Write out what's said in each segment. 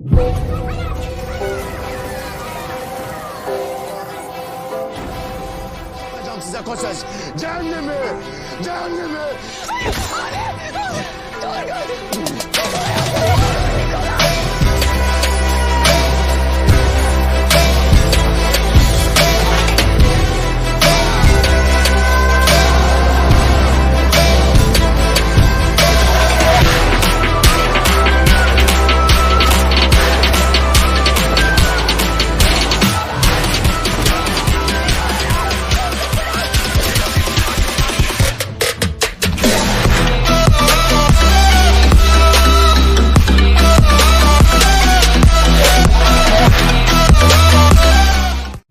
Size koşacağız. Cehennemi! Cehennemi!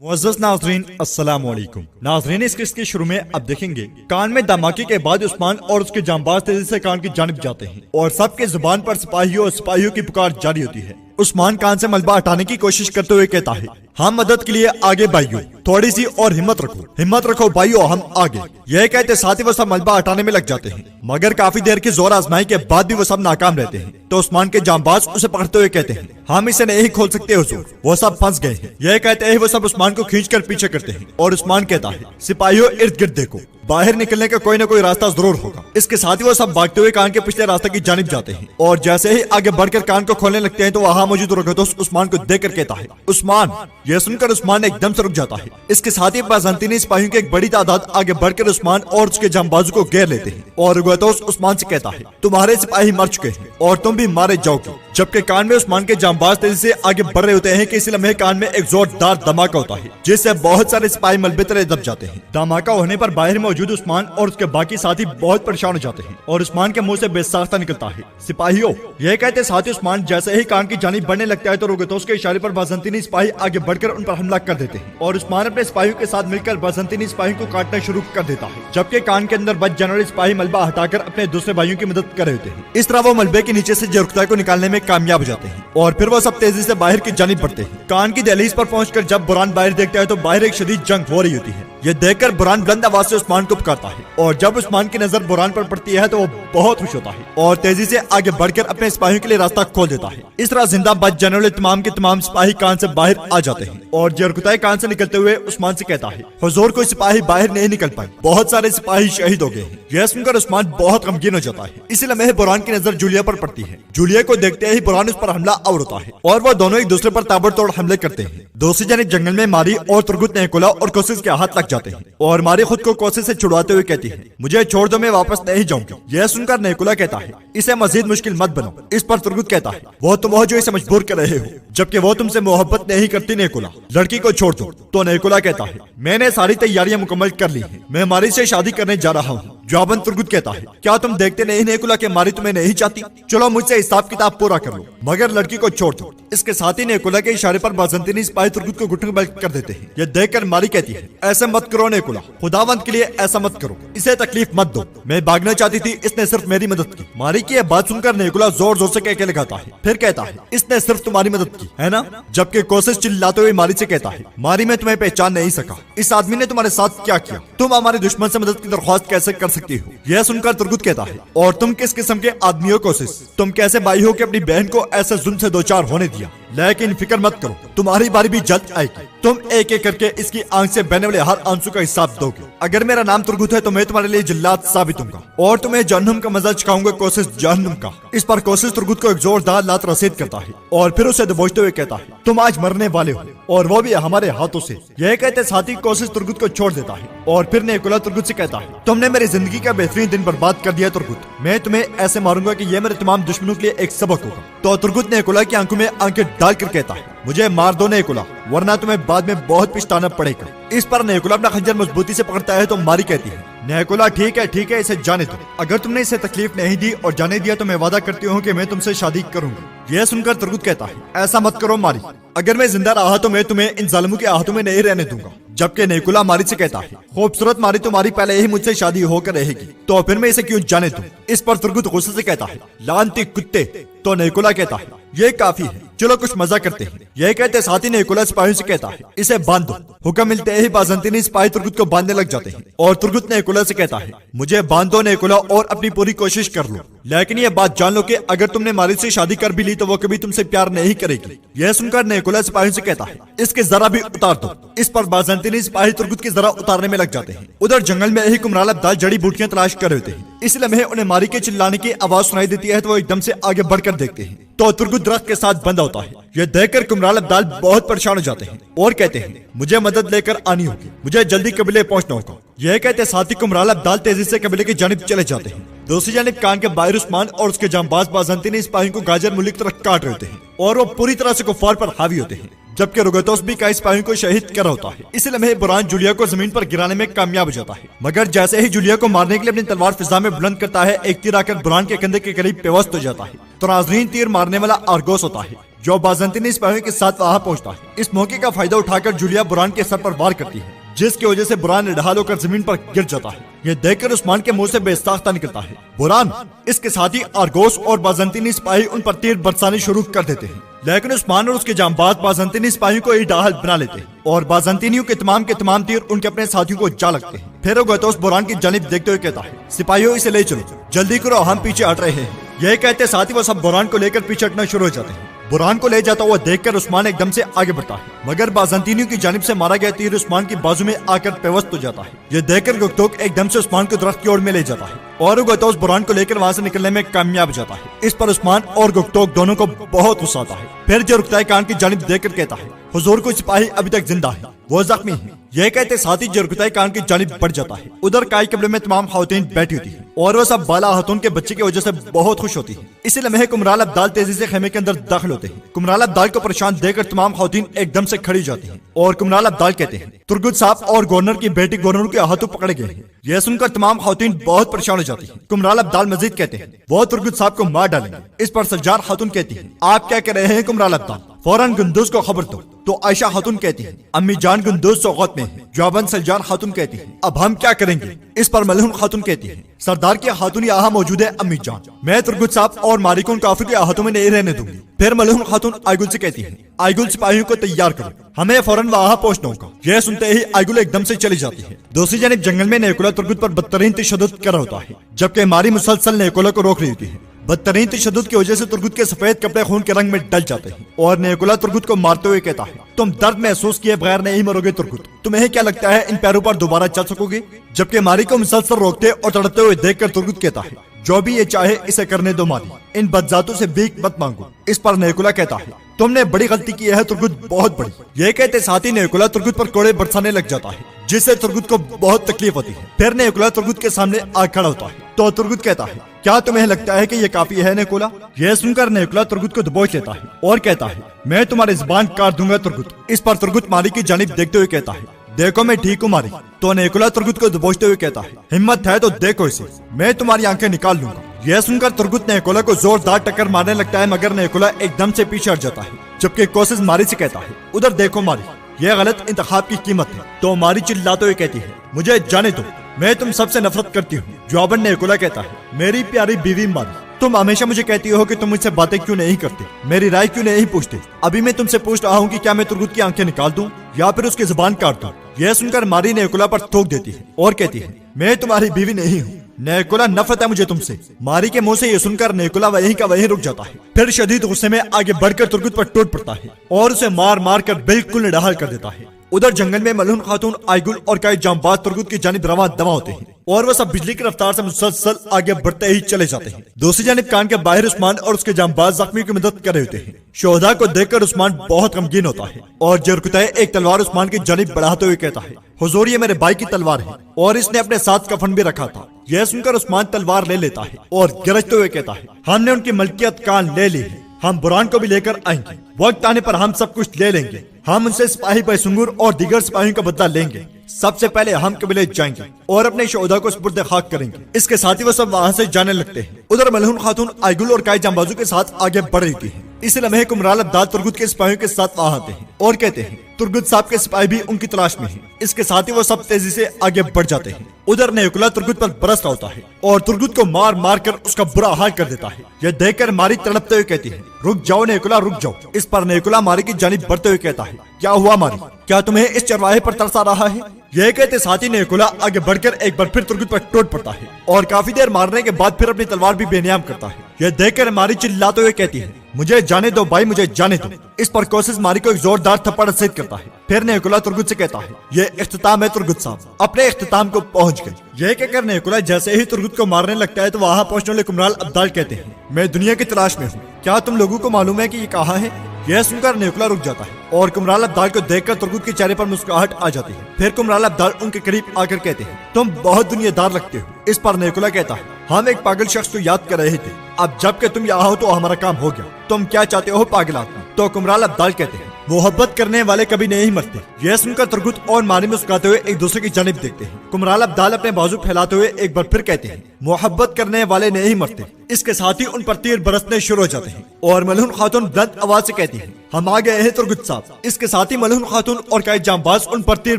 मुअज़्ज़ज़ नाज़रीन अस्सलाम वालेकुम। नाज़रीन, इस किस्त के शुरू में अब देखेंगे कान में धमाके के बाद उस्मान और उसके जांबाज तेजी से कान की जानिब जाते हैं और सबके जुबान पर सिपाहियों की पुकार जारी होती है। उस्मान कान से मलबा हटाने की कोशिश करते हुए कहता है, हम मदद के लिए आगे भाइयों, थोड़ी सी और हिम्मत रखो भाइयों, हम आगे। यह कहते साथ ही वो सब मलबा हटाने में लग जाते हैं, मगर काफी देर की जोर आजमाई के बाद भी वो सब नाकाम रहते हैं। तो उस्मान के जांबाज उसे पकड़ते हुए कहते हैं, हम इसे नहीं खोल सकते हुजूर, वो सब फंस गए हैं। यह कहते हैं वो सब उस्मान को खींच कर पीछे करते हैं और उस्मान कहता है, सिपाहियों इर्द गिर्द देखो, बाहर निकलने का कोई न कोई रास्ता जरूर होगा। इसके साथ ही वो सब भागते हुए कान के पिछले रास्ते की जानिब जाते हैं और जैसे ही आगे बढ़कर कान को खोलने लगते हैं तो वहां मौजूद रुकदोस उस्मान को देखकर कहता है, उस्मान। यह सुनकर उस्मान एकदम से रुक जाता है। इसके साथ ही बाज़ंतीनी सिपाहियों की एक बड़ी तादाद आगे बढ़कर उस्मान और उसके जांबाजों को घेर लेते हैं और रुकदोस उस्मान से कहता है, तुम्हारे सिपाही मर चुके हैं और तुम भी मारे जाओगे। जबकि कान में उस्मान के जांबाज तेजी से आगे बढ़ रहे होते हैं कि इसी लम्हे कान में एक जोरदार धमाका होता है जिससे बहुत सारे सिपाही मलबे तले दब जाते हैं। धमाका होने पर बाहर मौजूद उस्मान और उसके बाकी साथी बहुत परेशान हो जाते हैं और उस्मान के मुंह से बेसाख्ता निकलता है, सिपाहियों। यह कहते साथ ही उस्मान जैसे ही कान की जानिब बढ़ने लगता है तो रुकदोस के इशारे पर बाज़ंतीनी सिपाही आगे बढ़कर उन पर हमला कर देते हैं और उस्मान अपने सिपाहियों के साथ मिलकर बाज़ंतीनी सिपाहियों को काटना शुरू कर देता है। जबकि कान के अंदर बच जाने वाले सिपाही मलबा हटाकर अपने दूसरे भाइयों की मदद कर रहे होते हैं। इस तरह वो मलबे के नीचे से जरख्ता को निकालने में कामयाब हो जाते हैं और फिर वो सब तेजी से बाहर की जानिब बढ़ते हैं। कान की दहलीज पर पहुंचकर जब बुरान बाहर देखता है तो बाहर एक शदीद जंग हो रही होती है। यह देखकर बुरान बुलंद आवाज से उस्मान को पुकारता है और जब उस्मान की नजर बुरान पर पड़ती है तो वो बहुत खुश होता है और तेजी से आगे बढ़कर अपने सिपाहियों के लिए रास्ता खोल देता है। इस तरह जिंदा बच जाने वाले तमाम के तमाम सिपाही कान से बाहर आ जाते हैं और जरकुताई कान से निकलते हुए उस्मान से कहता है, हुजूर कोई सिपाही बाहर नहीं निकल पाए, बहुत सारे सिपाही शहीद हो गए हैं। यह सुनकर उस्मान बहुत गमगीन हो जाता है। इसी लम्हे बुरान की नजर जूलिया पर पड़ती है। जूलिया को देखते ही बुरान उस पर हमला आवर होता है और वो दोनों एक दूसरे पर ताबड़तोड़ हमले करते हैं। दूसरी जानिब जंगल में मारी और तुर्गुत नेकुला और कोशिश के हाथ लग जाते हैं और मारी खुद को कोशिश से छुड़वाते हुए कहती है, मुझे छोड़ दो, मैं वापस नहीं जाऊंगी। यह सुनकर नेकुला कहता है, इसे मजीद मुश्किल मत बनो। इस पर तुर्गुत कहता है, वो तुम हो जो इसे मजबूर कर रहे हो, जबकि वो तुमसे मोहब्बत नहीं करती नेकुला, लड़की को छोड़ दो। तो नेकुला कहता है, मैंने सारी तैयारियां मुकम्मल कर ली हैं, मैं मारी से शादी करने जा रहा हूँ। जवाबन तुर्गुत कहता है, क्या तुम देखते नहीं नेकुला के मारी तुम्हें नहीं चाहती, चलो मुझसे हिसाब किताब पूरा कर लो, मगर लड़की को छोड़ दो। इसके साथ ही नेकुला के इशारे पर बाज़ंतीनी सिपाही तुर्गुत को घुटने बंद कर देते हैं। यह देखकर मारी कहती है, ऐसा मत करो नेकुला, खुदावंद के लिए ऐसा मत करो, इसे तकलीफ मत दो, मैं भागना चाहती थी, इसने सिर्फ मेरी मदद की। मारी की यह बात सुनकर नेकुला जोर जोर से कहके लगाता है, फिर कहता है, इसने सिर्फ तुम्हारी मदद की है ना। जबकि कोशिश चिल्लाते हुए मारी से कहता है, मारी मैं तुम्हें पहचान नहीं सका, इस आदमी ने तुम्हारे साथ क्या किया, तुम हमारे दुश्मन से मदद की दरख्वास्त कैसे कर सकती हो। यह सुनकर तुर्गुत कहता है, और तुम किस किस्म के आदमी हो कोशिश, तुम कैसे भाई हो कि अपनी बहन को ऐसे जुल्म से दो चार होने दिया, लेकिन फिक्र मत करो, तुम्हारी बारी भी जल्द आएगी, तुम एक एक करके इसकी आंख से बहने वाले हर आंसू का हिसाब दोगे। अगर मेरा नाम तुर्गुत है तो मैं तुम्हारे लिए जिल्लात साबित दूंगा और तुम्हें जहन्नुम का मजा चखाऊंगा, कोशिश जहन्नुम का। इस पर कोशिश तुर्गुत को एक जोरदार लात रसीद करता है और फिर उसे दबोचते हुए कहता है, तुम आज मरने वाले हो और वो भी हमारे हाथों से। यह कहते साथ ही कोशिश तुर्गुत को छोड़ देता है और फिर नेकुला तुर्गुत से कहता है, तुमने मेरी जिंदगी का बेहतरीन दिन बर्बाद कर दिया तुर्गुत, मैं तुम्हें ऐसे मारूंगा कि यह मेरे तमाम दुश्मनों के लिए एक सबक होगा। तो तुर्गुत नेकुला की आंखों में आंखें डालकर कहता है, मुझे मार दो नेकुला, वरना तुम्हें बाद में बहुत पछताना पड़ेगा। इस पर नेकुला अपना खंजर मजबूती से पकड़ता है तो मारी कहती है, नेकुला ठीक है, इसे जाने दो, अगर तुमने इसे तकलीफ नहीं दी और जाने दिया तो मैं वादा करती हूँ कि मैं तुमसे शादी करूंगी। यह सुनकर तुर्गुत कहता है, ऐसा मत करो मारी, अगर मैं जिंदा रहा तो मैं तुम्हें इन जालिमों के हाथों में नहीं रहने दूंगा। जबकि नेकुला मारी से कहता है, खूबसूरत मारी तुम्हारी पहले ही मुझसे शादी होकर रहेगी, तो फिर मैं इसे क्यों जाने दूं। इस पर तुर्गुत गुस्से से कहता है, लानती कुत्ते। तो नेकुला कहता है, ये काफी है, चलो कुछ मजा करते हैं। यह कहते साथी नेकुला सिपाहियों से कहता है, इसे बांध दो। हुक्म मिलते ही बाज़ंतीनी सिपाही तुर्गुत को बांधने लग जाते हैं और तुर्गुत नेकुला से कहता है, मुझे बांध दो नेकुला और अपनी पूरी कोशिश कर लो, लेकिन ये बात जान लो कि अगर तुमने मारी से शादी कर भी ली तो वो कभी तुमसे प्यार नहीं करेगी। यह सुनकर नेकुला सिपाहियों से कहता है, इसके जरा भी उतार दो। इस पर बाज़ंतीनी सिपाही तुर्गुत की जरा उतारने में लग जाते हैं। उधर जंगल में ही कुमराल अब्दाल जड़ी बूटियां तलाश कर रहे होते हैं। इस लम्हे उन्हें मारी के चिल्लाने की आवाज सुनाई देती है तो वो एकदम से आगे बढ़कर देखते हैं तो तुर्गुत दरख्त के साथ बंधा होता है। यह देखकर कुमराल अब्दाल बहुत परेशान हो जाते हैं और कहते हैं, मुझे मदद लेकर आनी होगी, मुझे जल्दी कबीले पहुंचना होगा। यह कहते साथी कुमराल अब्दाल तेजी से कबीले की जानिब चले जाते हैं। दूसरी जानिब कान के बाहिर उस्मान और उसके जांबाज बाज़ंतीनी सिपाहियों को गाजर मुल्क तरफ काट रहे होते हैं और वो पूरी तरह से कुफार पर हावी होते हैं, जबकि रुगतोस भी कई सिपाहियों को शहीद कर होता है। इस लम्हे बुरान जूलिया को जमीन पर गिराने में कामयाब हो जाता है, मगर जैसे ही जूलिया को मारने के लिए अपनी तलवार फिजा में बुलंद करता है, एक तीर आकर बुरान के कंधे के करीब पेवस्त हो जाता है। तो नाज़रीन, तीर मारने वाला आर्गोस होता है जो बाज़ंतीनी सिपाहियों के साथ वहां पहुंचता है। इस मौके का फायदा उठाकर जूलिया बुरान के सर पर वार करती है, जिसकी वजह से बुरान निढाल होकर जमीन पर गिर जाता है। यह देखकर उस्मान के मुंह से बेसाख्ता निकलता है, बुरान। इसके साथ ही आर्गोस और बाज़ंतीनी सिपाही उन पर तीर बरसाने शुरू कर देते हैं, लेकिन उस्मान और उसके जांबाज बाज़ंतीनी सिपाहियों को ही ढाल बना लेते हैं और बाज़ंतीनियों के तमाम तीर उनके अपने साथियों को जा लगते हैं। फिर रुगतोस बुरान की जानिब देखते हुए कहता है, सिपाहियों इसे ले चलो, जल्दी करो, हम पीछे हट रहे हैं। यह कहते साथ ही वो सब बुरान को लेकर पीछे हटना शुरू हो जाते हैं। बुरान को ले जाता हुआ देखकर उस्मान एकदम से आगे बढ़ता है, मगर बाज़ंतीनियों की जानिब से मारा गया तीर उस्मान की बाजू में आकर पेवस्त हो जाता है। यह देखकर गुक्तोक एकदम से उस्मान को दरख्त की ओर में ले जाता है और रुगतोस बुरान को लेकर वहां से निकलने में कामयाब हो जाता है। इस पर उस्मान और गुक्तोक दोनों को बहुत गुस्सा आता है। फिर जो रुकताई कान की जानिब देखकर कहता है, हुजूर कोई सिपाही अभी तक जिंदा है, वो जख्मी है। यह कहते साथ ही जरकुताई कान की जानिब बढ़ जाता है। उधर काई कमरे में तमाम खवातीन बैठी होती है और वो सब बाला हतून के बच्चे की वजह से बहुत खुश होती है। इसी लम्हे कुमराल अब्दाल तेजी से खेमे के अंदर दाखिल होते हैं। कुमराल अब्दाल को परेशान देखकर तमाम खवातीन एकदम से खड़ी जाती हैं और कुमराल अब्दाल कहते हैं, तुर्गुत साहब और गवर्नर की बेटी गवर्नर के हाथों पकड़े गए हैं। यह सुनकर तमाम खवातीन बहुत परेशान हो जाती हैं। कुमराल अब्दाल मजीद कहते हैं, वो तुर्गुत साहब को मार डालेंगे। इस पर सज्जार खातून कहती है, आप क्या कह रहे हैं कुमराल अब्दाल, फौरन गुंदूज को खबर दो। तो आयशा खातून कहती है, अम्मी जान गुंदूज सौगत में है। जवाबन सलजान खातून कहती है, अब हम क्या करेंगे। इस पर मलहून खातून कहती है, सरदार की खातून यहाँ मौजूद है अम्मी जान, मैं तुर्गुत साहब और मालिकों काफिर के हाथों में नहीं रहने दूंगी। फिर मलहून खातून आयगुल से कहती है, आयगुल सिपाहियों को तैयार करो, हमें फौरन वहाँ पहुँचना होगा। यह सुनते ही आयगुल एकदम से चली जाती है। दूसरी जानिब जंगल में नेकुला तुर्गुत पर बदतरीन तशद्दुद कर होता है, जबकि मारी मुसलसल नेकुला को रोक रही होती है। बदतरीन तशद्दुद की वजह से तुर्गुत के सफेद कपड़े खून के रंग में डल जाते हैं और नेकुला तुर्गुत को मारते हुए कहता है, तुम दर्द महसूस किए बगैर नहीं मरोगे तुर्गुत, तुम्हें क्या लगता है इन पैरों पर दोबारा चल सकोगे। जबकि मारी को मुसलसल रोकते और तड़पते हुए देखकर तुर्गुत कहता है, जो भी ये चाहे इसे करने दो मारी, इन बदजातों से भीख मत मांगो। इस पर नेकुला कहता है, तुमने बड़ी गलती की है तुर्गुत, बहुत बड़ी। यह कहते साथ ही नेकुला तुर्गुत पर कोड़े बरसाने लग जाता है, जिससे तुर्गुत को बहुत तकलीफ होती है। फिर नेकुला तुर्गुत के सामने आ खड़ा होता है तो तुर्गुत कहता है, क्या तुम्हें लगता है कि ये काफी है नेकुला। यह सुनकर नेकुला तुर्गुत को दबोच लेता है और कहता है, मैं तुम्हारी जुबान काट दूंगा तुर्गुत। इस पर तुर्गुत मारी की जानिब देखते हुए कहता है, देखो मैं ठीक हूँ मारी। तो नेकुला तुर्गुत को दबोचते हुए कहता है, हिम्मत है तो देखो इसे, मैं तुम्हारी आंखें निकाल लूंगा। यह सुनकर तुर्गुत नेकुला को जोरदार टक्कर मारने लगता है, मगर नेकुला एकदम से पीछे हट जाता है, जबकि कोशिश मारी से कहता है, उधर देखो मारी, यह गलत इंतखाब की कीमत है। तो मारी चिल्लाते हुए कहती है, मुझे जाने दो, मैं तुम सबसे नफरत करती हूँ। जवाबन नेकुला कहता है, मेरी प्यारी बीवी मारी, तुम हमेशा मुझे कहती हो कि तुम मुझसे बातें क्यों नहीं करते, मेरी राय क्यों नहीं पूछते। अभी मैं तुमसे पूछ रहा हूँ कि क्या मैं तुर्गुत की आंखें निकाल दूं या फिर उसकी जुबान काट दूं। यह सुनकर मारी नेकुला पर थूक देती है और कहती है, मैं तुम्हारी बीवी नहीं हूँ नेकुला, नफरत है मुझे तुमसे। मारी के मुंह से ये सुनकर नेकुला वहीं का वहीं रुक जाता है। फिर शदीद गुस्से में आगे बढ़कर तुर्गुत पर टूट पड़ता है और उसे मार मार कर बिल्कुल निढाल कर देता है। उधर जंगल में मलहून खातून, आयगुल और कई जांबाज तुर्गुत की जानिब रवा दवा होते हैं और वह सब बिजली की रफ्तार से मुसलसल आगे बढ़ते ही चले जाते हैं। दूसरी जानिब कान के बाहर उस्मान और उसके जांबाज जख्मियों की मदद कर रहे होते हैं। शोहदा को देखकर उस्मान बहुत गमगीन होता है और जरकुताई एक तलवार उस्मान की जानिब बढ़ाते हुए कहता है, हुजूर ये मेरे भाई की तलवार है और इसने अपने साथ कफन भी रखा था। यह सुनकर उस्मान तलवार ले लेता है और गरजते हुए कहता है, हमने उनकी मलकियत कान ले ली है, हम बुरान को भी लेकर आएंगे, वक्त आने पर हम सब कुछ ले लेंगे, हम उनसे सिपाही बैसुंगुर और दीगर सिपाहियों का बदला लेंगे। सबसे पहले हम कबीले जाएंगे और अपने शोहदा को सुपुर्द खाक करेंगे। इसके साथ ही वो सब वहाँ से जाने लगते हैं। उधर मलहून खातून आयगुल और कई जांबाजों के साथ आगे बढ़ रही थी। इसी लम्हे कुमराल अब्दाल तुर्गुत के सिपाहियों के साथ वहां आते हैं और कहते हैं तुर्गुत साहब के सिपाही भी उनकी तलाश में हैं। इसके साथ ही वो सब तेजी से आगे बढ़ जाते हैं। उधर नेकुला तुर्गुत पर बरस रहा होता है और तुर्गुत को मार मार कर उसका बुरा हाल कर देता है। यह देखकर मारी तड़पते हुए कहती है, रुक जाओ नेकुला रुक जाओ। इस पर नेकुला मारी की जानिब बढ़ते हुए कहता है, क्या हुआ मारी, क्या तुम्हें इस चरवाहे पर तरस आ रहा है? यह कहते साथ ही नेकुला आगे बढ़कर एक बार फिर तुर्गुत पर टूट पड़ता है और काफी देर मारने के बाद फिर अपनी तलवार भी बेनियाम करता है। यह देखकर मारी चिल्लाते हुए कहती है, मुझे जाने दो भाई, मुझे जाने दो। इस पर कोशिश मारी को एक जोरदार थप्पड़ रसीद करता है। फिर नेकुला तुर्गुत से कहता है, ये इख्तिताम है तुर्गुत साहब, अपने इख्तिताम को पहुंच गए। यह कहकर नेकुला जैसे ही तुर्गुत को मारने लगता है तो वहां पहुंचने वाले कुमराल अब्दाल कहते हैं, मैं दुनिया की तलाश में हूँ, क्या तुम लोगों को मालूम है कि ये कहाँ है? यह सुनकर नेकुला रुक जाता है और कुमराल अब्दाल को देखकर तुर्गुत के चेहरे पर मुस्कुराहट आ जाती है। फिर कुमराल अब्दाल उनके करीब आकर कहते हैं, तुम बहुत दुनियादार लगते हो। इस पर नेकुला कहता है, हम एक पागल शख्स को याद कर रहे थे, अब जबकि तुम यहाँ हो तो हमारा काम हो गया, तुम क्या चाहते हो पागल आदमी? तो कुमराल अब्दाल कहते हैं, मोहब्बत करने वाले कभी नहीं मरते। यह सुनकर तुर्गुत और मारी मुस्कुराते हुए एक दूसरे की जानिब देखते हैं। कुमराल अब्दाल अपने बाजू फैलाते हुए एक बार फिर कहते हैं, मोहब्बत करने वाले नहीं मरते। इसके साथ ही उन पर तीर बरसने शुरू हो जाते हैं और मलहून खातून बुलंद आवाज से कहती है, हम आ गए हैं तुर्गुत साहब। इसके साथ ही मलहून खातून और कई जांबाज उन पर तीर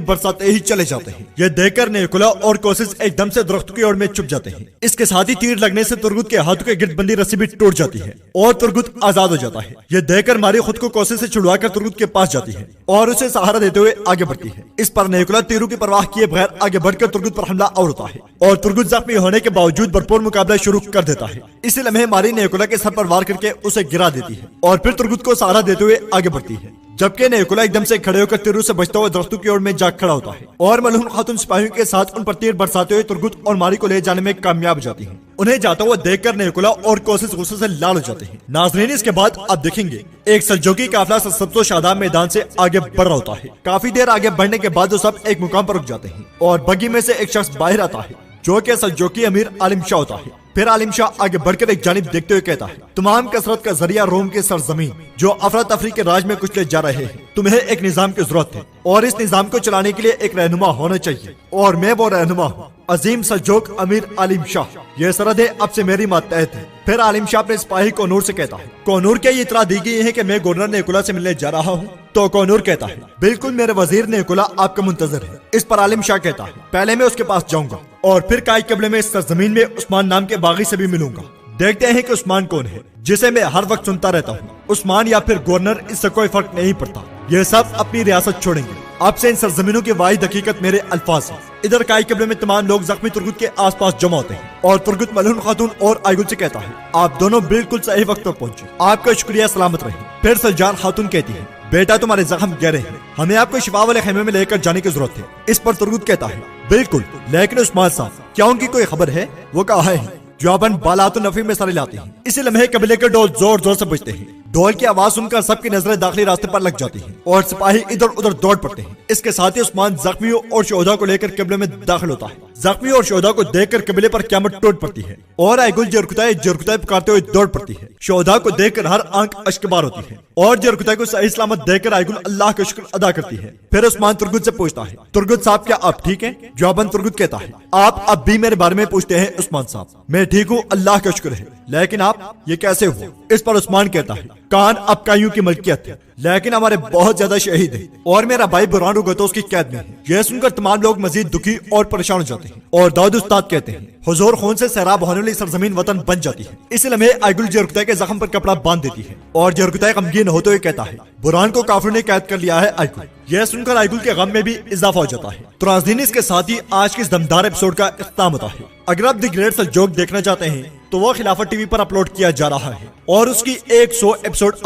बरसाते ही चले जाते हैं। यह देखकर नेकुला और कोशिश एकदम से दरख्त की ओर में छुप जाते हैं। इसके साथ ही तीर लगने से तुर्गुत के हाथों के गिरद बंदी रस्सी भी टूट जाती है और तुर्गुत आजाद हो जाता है। यह देखकर मारी खुद को कोशिश से छुड़वाकर तुर्गुत के पास जाती है और उसे सहारा देते हुए आगे बढ़ती है। इस पर नेकुला तीरों की परवाह किए बगैर आगे बढ़कर तुर्गुत पर हमला और होता है और तुर्गुत जख्मी होने के बावजूद भरपूर मुकाबला शुरू कर देता है। इसी लम्हे मारी नेकुला के सर पर वार करके उसे गिरा देती है और फिर तुर्गुत को सहारा देते हुए आगे बढ़ती है, जबकि नेकुला एकदम से खड़े होकर तीरों से बचता हुआ दरख्तों की ओर में जा खड़ा होता है और मलहून खातून सिपाहियों के साथ उन पर तीर बरसाते हुए तुर्गुत और मारी को ले जाने में कामयाब हो जाती है। उन्हें जाता हुआ देखकर नेकुला और कोशिश गुस्से से लाल हो जाते हैं। नाज़रीन, इसके बाद आप देखेंगे एक सल्जूकी काफिला सरसब्ज़ व शादाब मैदान से आगे बढ़ रहा होता है। काफी देर आगे बढ़ने के बाद वो सब एक मुकाम पर रुक जाते हैं और बग्गी में से एक शख्स बाहर आता है जो कि सल्जूकी अमीर आलिम शाह होता है। फिर आलिम शाह आगे बढ़कर एक जानिब देखते हुए कहता है, तमाम कसरत का जरिया रोम के सरजमीन जो अफरा तफरी के राज में कुचले जा रहे हैं, तुम्हें एक निजाम की जरूरत है और इस निजाम को चलाने के लिए एक रहनुमा होना चाहिए और मैं वो रहनुमा हूँ, अजीम सल्जूक अमीर आलिम शाह। यह सरहदें अब से मेरी मातहत है। फिर आलिम शाह अपने सिपाही कोनूर से कहता है, कोनूर के ये इतला दी गई है कि मैं गवर्नर नेकुला से मिलने जा रहा हूँ। तो कोनूर कहता है, बिल्कुल मेरे वजीर नेकुला आपका मुंतजर है। इस पर आलिम शाह कहता है, पहले मैं उसके पास जाऊंगा और फिर काई कबले में इस सरजमीन में उस्मान नाम के बागी से भी मिलूंगा। देखते हैं कि उस्मान कौन है जिसे मैं हर वक्त सुनता रहता हूँ, उस्मान या फिर गवर्नर, इससे कोई फर्क नहीं पड़ता। ये सब अपनी रियासत छोड़ेंगे। अब से इन सरजमीनों की वाहिद हकीकत मेरे अल्फाज है। इधर काई कबले में तमाम लोग जख्मी तुर्गुत के आसपास जमा होते हैं और तुर्गुत मलहून खातून और आयगुल से कहता है, आप दोनों बिल्कुल सही वक्त पर पहुंचे, आपका शुक्रिया, सलामत रहे। फिर सलजान खातून कहती है, बेटा तुम्हारे जख्म गहरे हैं, हमें आपको शिफा वाले खेमे में लेकर जाने की जरूरत है। इस पर तुर्गुत कहता है, बिल्कुल, लेकिन उस्मान साहब क्या उनकी कोई खबर है? वो कहा है जवाबन बालातु नफी में सारे लाते हैं। इसी लम्हे कबीले के ढोल जोर जोर से बजते हैं। ढोल की आवाज सुनकर सबकी नजरें दाखिली रास्ते पर लग जाती हैं और सिपाही इधर उधर दौड़ पड़ते हैं। इसके साथ ही उस्मान जख्मियों और शोहदा को लेकर कबीले में दाखिल होता है। जख्मी और शोहदा को देखकर कबीले पर क़यामत टूट पड़ती है और आयगुल जरकुताई जरकुताई पुकारते हुए दौड़ पड़ती है। शोहदा को देखकर हर आंख अश्कबार होती है और जरकुताई को सही सलामत देखकर आयगुल अल्लाह का शुक्र अदा करती है। फिर उस्मान तुर्गुत से पूछता है, तुर्गुत साहब क्या आप ठीक हैं? जवाबन तुर्गुत कहता है, आप अब भी मेरे बारे में पूछते हैं उस्मान साहब, मैं ठीक हूँ, अल्लाह का शुक्र है, लेकिन आप ये कैसे हुआ? इस पर उस्मान कहता है, कान अब काइयों की मलकियत है, लेकिन हमारे बहुत ज्यादा शहीद हैं और मेरा भाई बुरहान तो उसकी कैद में है। यह सुनकर तमाम लोग मजीद दुखी और परेशान हो जाते हैं और दाऊद उस्ताद कहते हैं, हुजूर खून से सैराब होने वाली सरजमीन वतन बन जाती है। इस लम्हे आयगुल जरकुताई के जख्म पर कपड़ा बांध देती है और जरकुताई गमगीन होते हुए कहता है, बुरहान को काफिर ने कैद कर लिया है आयगुल। यह सुनकर आयगुल के गम में भी इजाफा हो जाता है। तो नाज़रीन, इसके साथ ही आज के इस दमदार एपिसोड का इख्तिताम होता है। अगर आप द ग्रेट सल्जूक देखना चाहते हैं तो वो खिलाफत टीवी पर अपलोड किया जा रहा है और उसकी 100 एपिसोड